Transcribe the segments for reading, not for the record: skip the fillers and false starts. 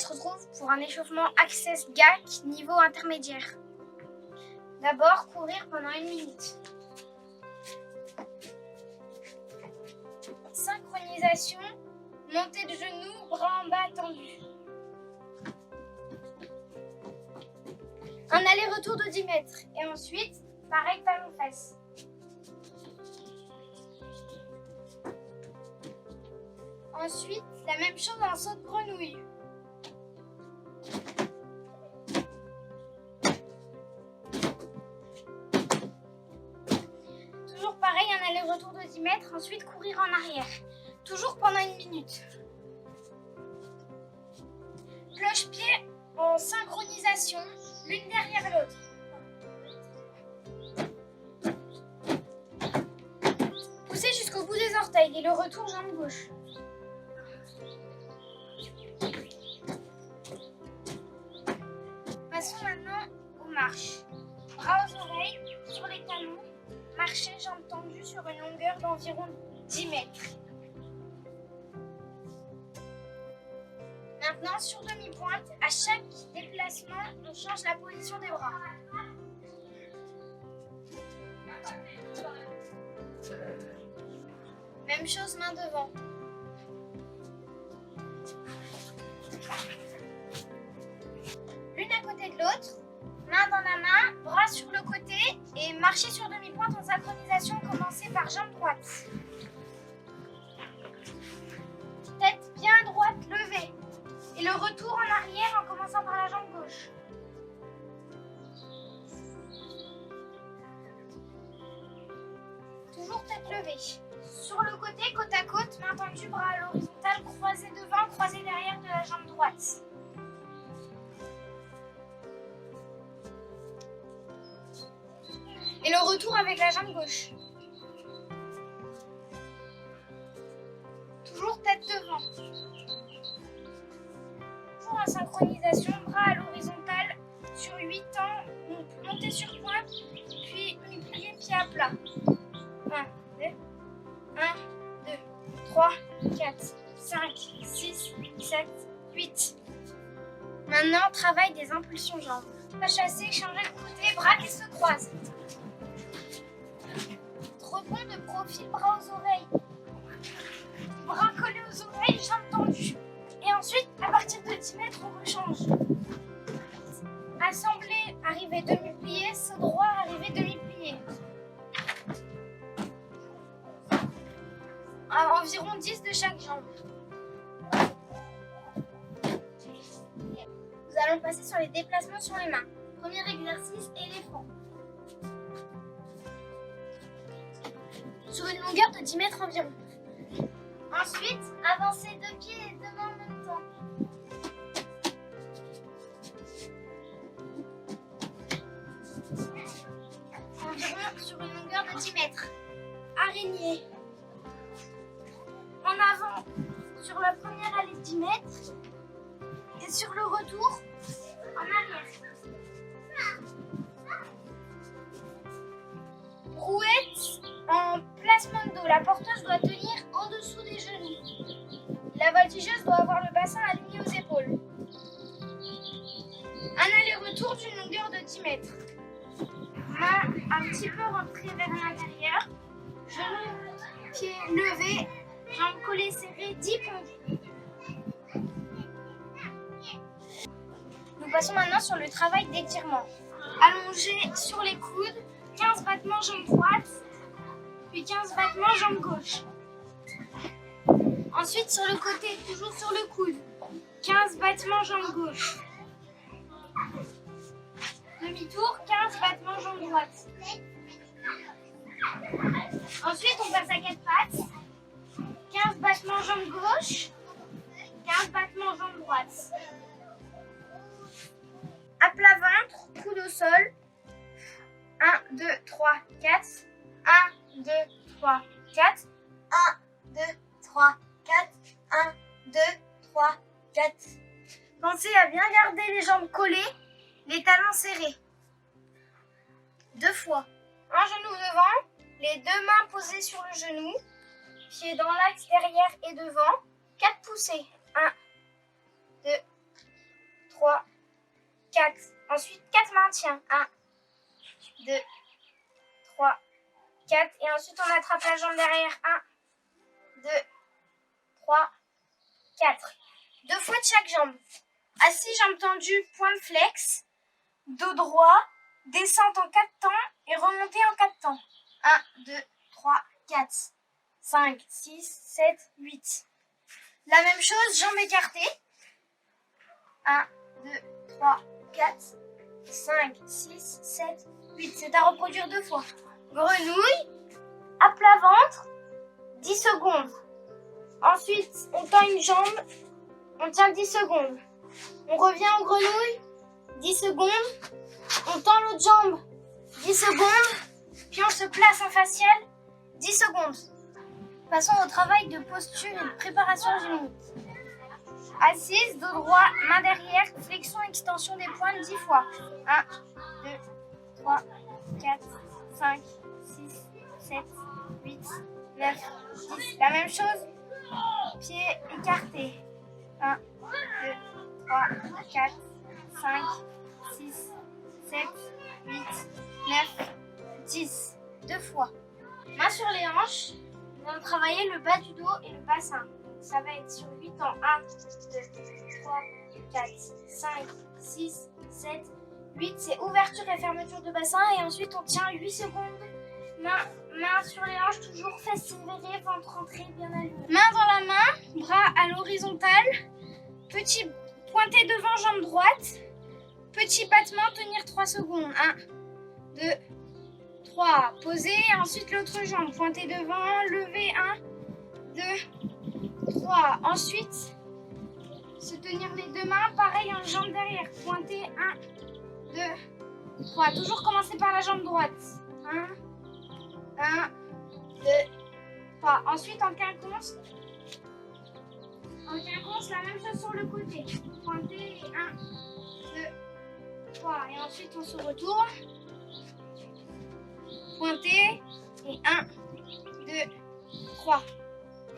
se retrouve pour un échauffement Access GAC niveau intermédiaire. D'abord, courir pendant 1 minute. Synchronisation, montée de genoux, bras en bas tendus. Un aller-retour de 10 mètres. Et ensuite, pareil, talons-fesses. Ensuite, la même chose en saut de grenouille. Toujours pareil, un aller-retour de 10 mètres. Ensuite, courir en arrière. Toujours pendant 1 minute. Cloche-pied en synchronisation, l'une derrière l'autre. Poussez jusqu'au bout des orteils et le retour jambe gauche. Passons maintenant aux marches. Bras aux oreilles, sur les talons, marcher jambes tendues sur une longueur d'environ 10 mètres. Maintenant, sur demi-pointe, à chaque déplacement, on change la position des bras. Même chose, main devant. L'une à côté de l'autre, main dans la main, bras sur le côté et marcher sur demi-pointe en synchronisation, commencer par jambe droite. Tête bien droite levée. Et le retour en arrière en commençant par la jambe gauche. Toujours tête levée. Sur le côté, côte à côte, main tendue, bras à l'horizontale, croisé devant, croisé derrière de la jambe droite. Et le retour avec la jambe gauche. Toujours tête devant. En synchronisation, bras à l'horizontale sur 8 temps, montée sur pointe, puis mi-plié, pied à plat. 1, 2, 3, 4, 5, 6, 7, 8. Maintenant, travail des impulsions jambes. Pas chasser, changer de côté, bras qui se croisent. Rebond de profil, bras aux oreilles. Bras collés aux oreilles, jambes tendues. Et ensuite, à partir de 10 mètres, on rechange. Assemblée, arrivée demi-plié, saut droit, arrivée demi-plié. Environ 10 de chaque jambe. Nous allons passer sur les déplacements sur les mains. Premier exercice, éléphant. Sur une longueur de 10 mètres environ. Ensuite, avancer 2 pieds et 2 mains en même temps. Environ sur une longueur de 10 mètres. Araignée. En avant sur la première allée de 10 mètres. Et sur le retour, en arrière. Brouette en placement de dos. La porteuse doit tenir en dessous des genoux. La voltigeuse doit avoir le bassin aligné aux épaules. Un aller-retour d'une longueur de 10 mètres. Main un petit peu rentrée vers l'intérieur. Genoux, pieds levés, jambes collées serrées, 10 pompes. Nous passons maintenant sur le travail d'étirement. Allongé sur les coudes, 15 battements jambe droite, puis 15 battements jambe gauche. Ensuite, sur le côté, toujours sur le coude, 15 battements jambe gauche. Demi-tour, 15 battements jambe droite. Ensuite, on passe à 4 pattes, 15 battements jambe gauche, 15 battements jambe droite. À plat ventre, coude au sol. 1, 2, 3, 4. 1, 2, 3, 4. 1, 2, 3, 4. 1, 2, 3, 4. Pensez à bien garder les jambes collées, les talons serrés. 2 fois. Un genou devant, les 2 mains posées sur le genou, pieds dans l'axe derrière et devant. 4 poussées. 1, 2, 3, 4. Ensuite, 4 maintiens. 1, 2, 3, 4. Et ensuite, on attrape la jambe derrière. 1, 2, 3, 4. 2 fois de chaque jambe. Assis, jambes tendues, point de flex. Dos droit, descente en 4 temps et remontée en 4 temps. 1, 2, 3, 4, 5, 6, 7, 8. La même chose, jambes écartées. 1, 2, 3, 4, 5, 6, 7, 8. C'est à reproduire 2 fois. Grenouille, à plat ventre, 10 secondes. Ensuite, on tend une jambe, on tient 10 secondes. On revient en grenouille, 10 secondes. On tend l'autre jambe, 10 secondes. Puis on se place en facial, 10 secondes. Passons au travail de posture et de préparation génique. Assise, dos droit, main derrière, flexion, extension des pointes 10 fois. 1, 2, 3, 4, 5, 6, 7, 8, 9, 10. La même chose, pieds écartés. 1, 2, 3, 4, 5, 6, 7, 8, 9, 10. 2 fois. Main sur les hanches. Nous allons travailler le bas du dos et le bassin. Ça va être sur 8 temps. 1, 2, 3, 4, 5, 6, 7, 8. C'est ouverture et fermeture de bassin. Et ensuite, on tient 8 secondes. Main sur les hanches, toujours fesses serrées, ventre rentré, bien aligné. Main dans la main, bras à l'horizontale. Petit pointé devant, jambe droite. Petit battement, tenir 3 secondes. 1, 2, 3. Poser. Et ensuite, l'autre jambe. Pointer devant, lever. 1, 2, 3. Ensuite, se tenir les deux mains. Pareil, en jambe derrière. Pointer. 1, 2, 3. Toujours commencer par la jambe droite. 1, 2, 3. Ensuite, en quinconce. En quinconce, la même chose sur le côté. Pointer et 1, 2, 3. Et ensuite, on se retourne. Pointer et 1, 2, 3.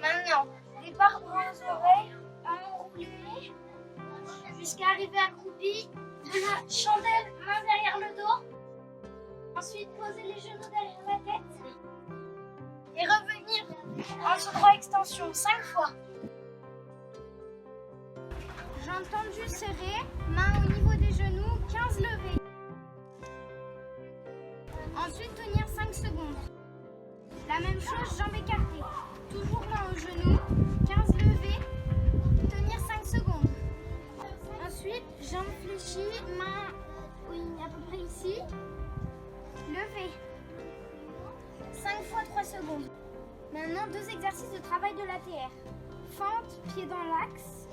Maintenant, départ bras aux oreilles, enroulé jusqu'à arriver accroupi. De la chandelle, main derrière le dos. Ensuite, poser les genoux derrière la tête. Et revenir en ce droit extension 5 fois. Jambes tendues serrées, main au niveau des genoux, 15 levées. Ensuite, tenir 5 secondes. La même chose, jambes écartées. Toujours main au genou, 15 levées, tenir 5 secondes. Ensuite, jambes fléchies, main à peu près ici. Lever. 5 fois 3 secondes. Maintenant, 2 exercices de travail de l'ATR. Fente, pied dans l'axe.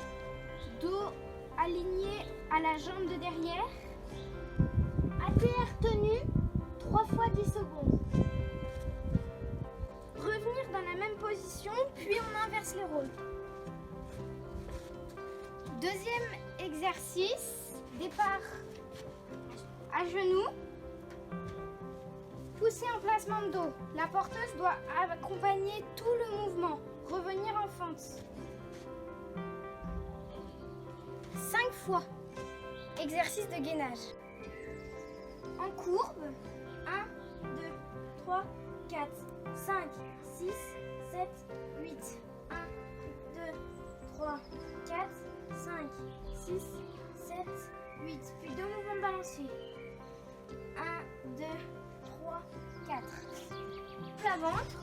Dos aligné à la jambe de derrière. ATR tenue, 3 fois 10 secondes. Revenir dans la même position, puis on inverse les rôles. Deuxième exercice, départ à genoux. Pousser en placement de dos. La porteuse doit accompagner tout le mouvement. Revenir en fente. 5 fois. Exercice de gainage. En courbe. 1, 2, 3, 4, 5, 6, 7, 8. 1, 2, 3, 4, 5, 6, 7, 8. Puis 2 mouvements de balancier. 1, 2, 3, 4. Plat ventre.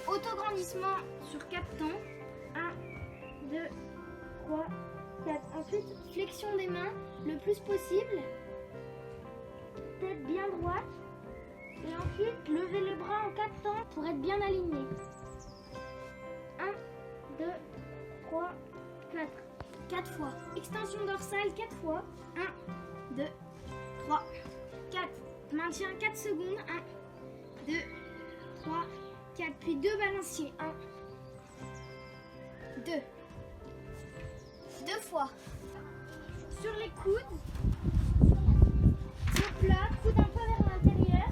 Autograndissement sur 4 temps. 1, 2, 3, 4. Ensuite, flexion des mains le plus possible. Tête bien droite. Et ensuite, lever les bras en 4 temps pour être bien aligné. 1, 2, 3, 4. 4 fois. Extension dorsale 4 fois. 1, 2, 3, 4. Maintien 4 secondes. 1, 2, 3, 4. Puis 2 balanciers. 1, 2. 2 fois. Sur les coudes. Pieds plat, coude un peu vers l'intérieur.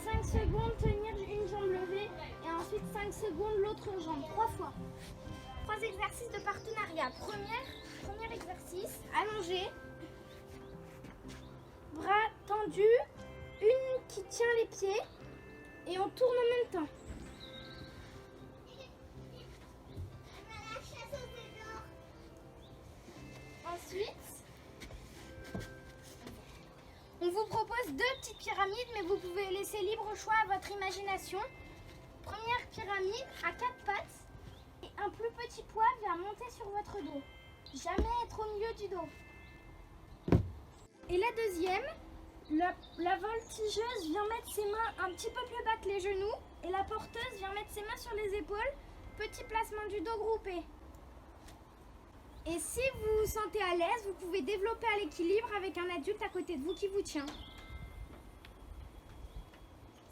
5 secondes, tenir une jambe levée. Et ensuite 5 secondes, l'autre jambe. 3 fois. 3 exercices de partenariat. Premier exercice, allongé, bras tendus, une qui tient les pieds et on tourne en même temps. Ensuite, on vous propose 2 petites pyramides, mais vous pouvez laisser libre choix à votre imagination. Première pyramide à 4 pattes et un plus petit poids vient monter sur votre dos. Jamais être au milieu du dos. Et la deuxième, la voltigeuse vient mettre ses mains un petit peu plus bas que les genoux et la porteuse vient mettre ses mains sur les épaules. Petit placement du dos groupé. Et si vous vous sentez à l'aise, vous pouvez développer à l'équilibre avec un adulte à côté de vous qui vous tient.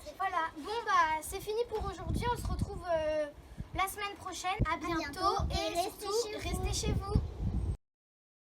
Et voilà, bon bah c'est fini pour aujourd'hui, on se retrouve la semaine prochaine. À bientôt et surtout restez chez vous.